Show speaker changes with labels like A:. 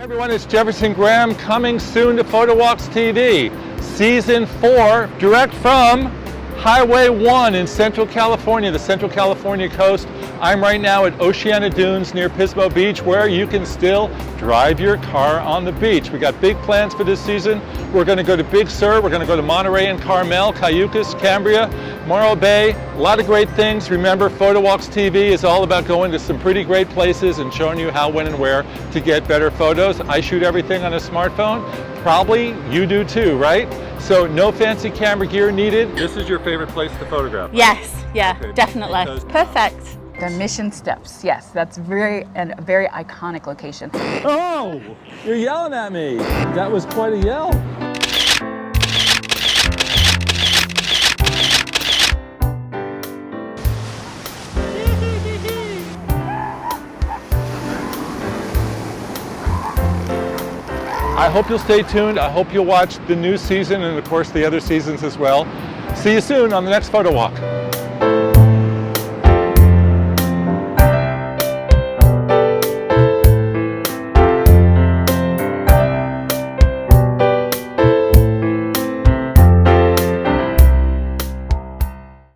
A: Everyone, it's Jefferson Graham coming soon to PhotowalksTV. Season 4, direct from Highway 1 in Central California, the Central California coast. I'm right now at Oceana Dunes near Pismo Beach, where you can still drive your car on the beach. We got big plans for this season. We're going to go to Big Sur, we're going to go to Monterey and Carmel, Cayucas, Cambria, Morro Bay, a lot of great things. Remember, PhotowalksTV is all about going to some pretty great places and showing you how, when, and where to get better photos. I shoot everything on a smartphone. Probably you do too, right? So no fancy camera gear needed. This is your favorite place to photograph?
B: Yes, yeah,
A: Okay,
B: definitely.
A: because-
B: Perfect.
C: The Mission Steps, yes, that's a very iconic location.
A: Oh, you're yelling at me. That was quite a yell. I hope you'll stay tuned. I hope you'll watch the new season and of course the other seasons as well. See you soon on the next Photo Walk.